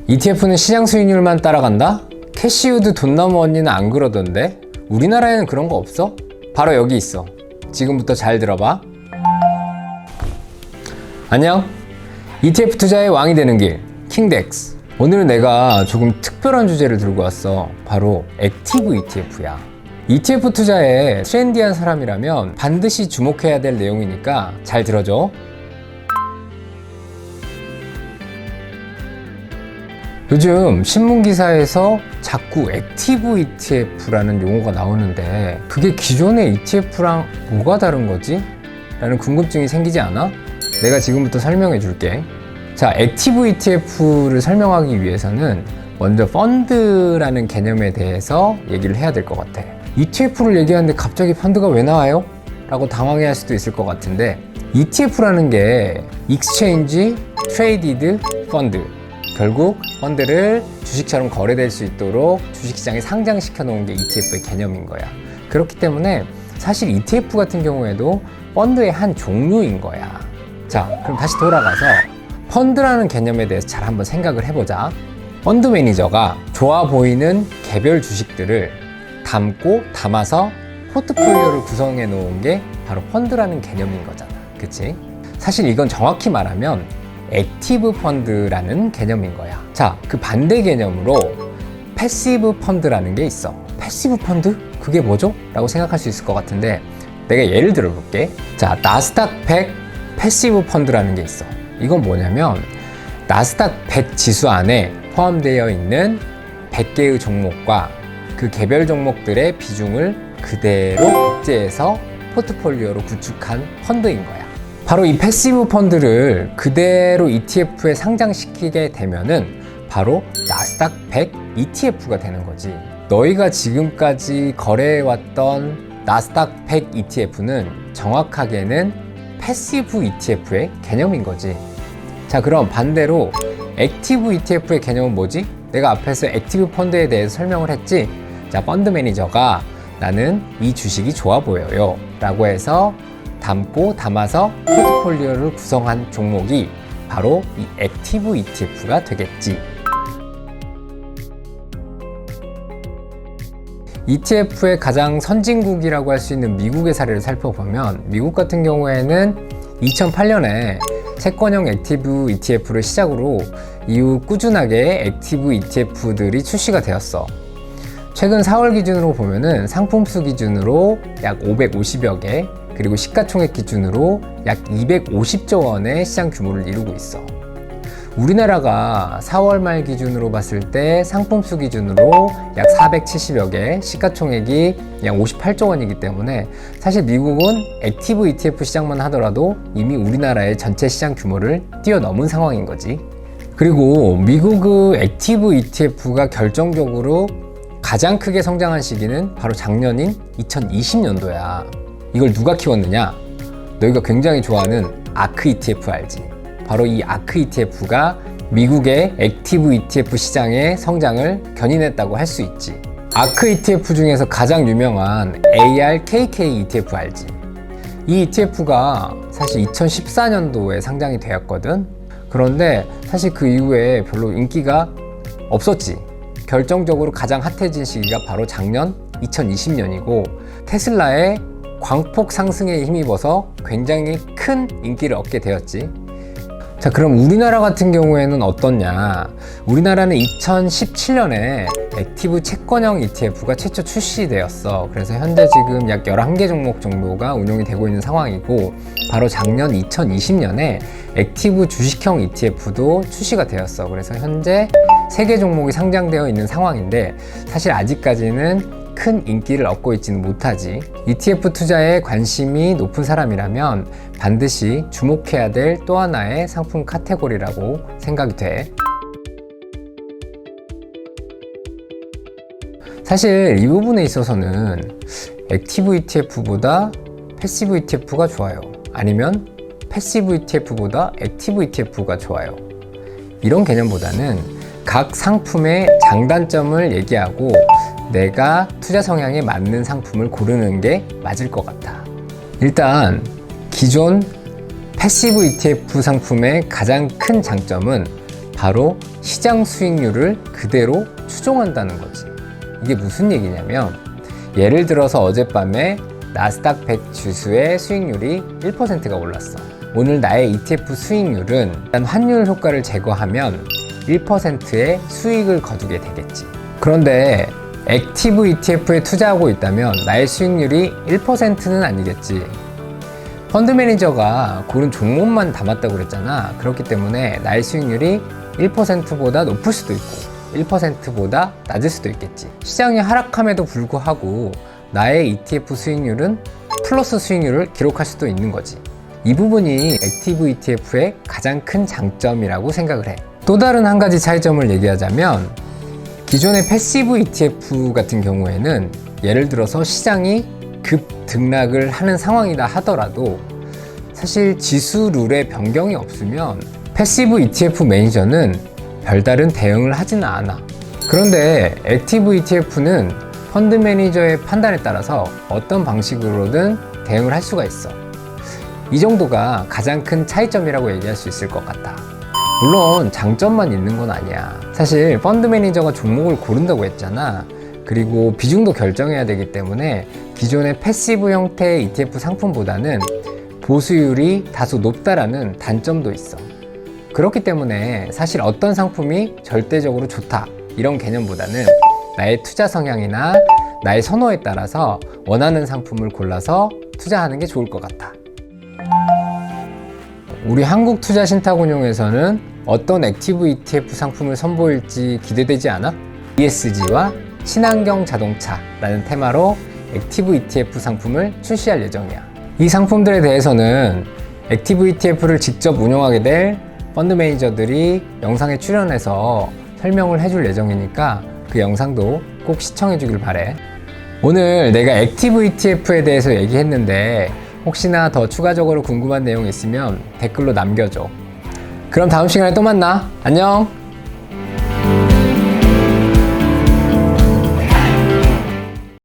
ETF는 시장 수익률만 따라간다? 캐시우드 돈 나무 언니는 안 그러던데? 우리나라에는 그런 거 없어? 바로 여기 있어. 지금부터 잘 들어봐. 안녕. ETF 투자의 왕이 되는 길, 킹덱스. 오늘은 내가 조금 특별한 주제를 들고 왔어. 바로 액티브 ETF야. ETF 투자에 트렌디한 사람이라면 반드시 주목해야 될 내용이니까 잘 들어줘. 요즘 신문기사에서 자꾸 액티브 ETF라는 용어가 나오는데 그게 기존의 ETF랑 뭐가 다른 거지? 라는 궁금증이 생기지 않아? 내가 지금부터 설명해 줄게. 자, 액티브 ETF를 설명하기 위해서는 먼저 펀드라는 개념에 대해서 얘기를 해야 될 것 같아. ETF를 얘기하는데 갑자기 펀드가 왜 나와요? 라고 당황해 할 수도 있을 것 같은데 ETF라는 게 Exchange Traded Fund, 결국 펀드를 주식처럼 거래될 수 있도록 주식시장에 상장시켜 놓은 게 ETF의 개념인 거야. 그렇기 때문에 사실 ETF 같은 경우에도 펀드의 한 종류인 거야. 자, 그럼 다시 돌아가서 펀드라는 개념에 대해서 잘 한번 생각을 해보자. 펀드 매니저가 좋아 보이는 개별 주식들을 담고 담아서 포트폴리오를 구성해 놓은 게 바로 펀드라는 개념인 거잖아. 그치? 사실 이건 정확히 말하면 액티브 펀드라는 개념인 거야. 자, 그 반대 개념으로 패시브 펀드라는 게 있어. 패시브 펀드? 그게 뭐죠? 라고 생각할 수 있을 것 같은데 내가 예를 들어 볼게. 자, 나스닥 100 패시브 펀드라는 게 있어. 이건 뭐냐면 나스닥 100 지수 안에 포함되어 있는 100개의 종목과 그 개별 종목들의 비중을 그대로 복제해서 포트폴리오로 구축한 펀드인 거야. 바로 이 패시브 펀드를 그대로 ETF에 상장시키게 되면은 바로 나스닥 100 ETF가 되는 거지. 너희가 지금까지 거래해왔던 나스닥 100 ETF는 정확하게는 패시브 ETF의 개념인 거지. 자, 그럼 반대로 액티브 ETF의 개념은 뭐지? 내가 앞에서 액티브 펀드에 대해서 설명을 했지? 자, 펀드 매니저가 나는 이 주식이 좋아 보여요 라고 해서 담고 담아서 포트폴리오를 구성한 종목이 바로 이 액티브 ETF가 되겠지. ETF의 가장 선진국이라고 할 수 있는 미국의 사례를 살펴보면 미국 같은 경우에는 2008년에 채권형 액티브 ETF를 시작으로 이후 꾸준하게 액티브 ETF들이 출시가 되었어. 최근 4월 기준으로 보면은 상품수 기준으로 약 550여 개, 그리고 시가총액 기준으로 약 250조 원의 시장 규모를 이루고 있어. 우리나라가 4월 말 기준으로 봤을 때 상품수 기준으로 약 470여 개, 시가총액이 약 58조 원이기 때문에 사실 미국은 액티브 ETF 시장만 하더라도 이미 우리나라의 전체 시장 규모를 뛰어넘은 상황인 거지. 그리고 미국의 액티브 ETF가 결정적으로 가장 크게 성장한 시기는 바로 작년인 2020년도야. 이걸 누가 키웠느냐? 너희가 굉장히 좋아하는 아크 ETF 알지? 바로 이 아크 ETF가 미국의 액티브 ETF 시장의 성장을 견인했다고 할 수 있지. 아크 ETF 중에서 가장 유명한 ARKK ETF 알지? 이 ETF가 사실 2014년도에 상장이 되었거든? 그런데 사실 그 이후에 별로 인기가 없었지. 결정적으로 가장 핫해진 시기가 바로 작년 2020년이고 테슬라의 광폭 상승에 힘입어서 굉장히 큰 인기를 얻게 되었지. 자, 그럼 우리나라 같은 경우에는 어떻냐? 우리나라는 2017년에 액티브 채권형 ETF가 최초 출시되었어. 그래서 현재 지금 약 11개 종목 정도가 운용이 되고 있는 상황이고 바로 작년 2020년에 액티브 주식형 ETF도 출시가 되었어. 그래서 현재 3개 종목이 상장되어 있는 상황인데 사실 아직까지는 큰 인기를 얻고 있지는 못하지. ETF 투자에 관심이 높은 사람이라면 반드시 주목해야 될 또 하나의 상품 카테고리라고 생각이 돼. 사실 이 부분에 있어서는 액티브 ETF보다 패시브 ETF가 좋아요. 아니면 패시브 ETF보다 액티브 ETF가 좋아요. 이런 개념보다는 각 상품의 장단점을 얘기하고 내가 투자 성향에 맞는 상품을 고르는 게 맞을 것 같아. 일단 기존 패시브 ETF 상품의 가장 큰 장점은 바로 시장 수익률을 그대로 추종한다는 거지. 이게 무슨 얘기냐면, 예를 들어서 어젯밤에 나스닥 100 지수의 수익률이 1%가 올랐어. 오늘 나의 ETF 수익률은 일단 환율 효과를 제거하면 1%의 수익을 거두게 되겠지. 그런데 액티브 ETF에 투자하고 있다면 나의 수익률이 1%는 아니겠지. 펀드 매니저가 고른 종목만 담았다고 그랬잖아. 그렇기 때문에 나의 수익률이 1%보다 높을 수도 있고 1%보다 낮을 수도 있겠지. 시장이 하락함에도 불구하고 나의 ETF 수익률은 플러스 수익률을 기록할 수도 있는 거지. 이 부분이 액티브 ETF의 가장 큰 장점이라고 생각을 해. 또 다른 한 가지 차이점을 얘기하자면, 기존의 패시브 ETF 같은 경우에는 예를 들어서 시장이 급등락을 하는 상황이다 하더라도 사실 지수 룰에 변경이 없으면 패시브 ETF 매니저는 별다른 대응을 하지는 않아. 그런데 액티브 ETF는 펀드 매니저의 판단에 따라서 어떤 방식으로든 대응을 할 수가 있어. 이 정도가 가장 큰 차이점이라고 얘기할 수 있을 것 같다. 물론 장점만 있는 건 아니야. 사실 펀드 매니저가 종목을 고른다고 했잖아. 그리고 비중도 결정해야 되기 때문에 기존의 패시브 형태의 ETF 상품보다는 보수율이 다소 높다라는 단점도 있어. 그렇기 때문에 사실 어떤 상품이 절대적으로 좋다 이런 개념보다는 나의 투자 성향이나 나의 선호에 따라서 원하는 상품을 골라서 투자하는 게 좋을 것 같아. 우리 한국투자신탁운용에서는 어떤 액티브 ETF 상품을 선보일지 기대되지 않아? ESG와 친환경 자동차라는 테마로 액티브 ETF 상품을 출시할 예정이야. 이 상품들에 대해서는 액티브 ETF를 직접 운영하게 될 펀드 매니저들이 영상에 출연해서 설명을 해줄 예정이니까 그 영상도 꼭 시청해 주길 바래. 오늘 내가 액티브 ETF에 대해서 얘기했는데 혹시나 더 추가적으로 궁금한 내용 있으면 댓글로 남겨줘. 그럼 다음 시간에 또 만나. 안녕.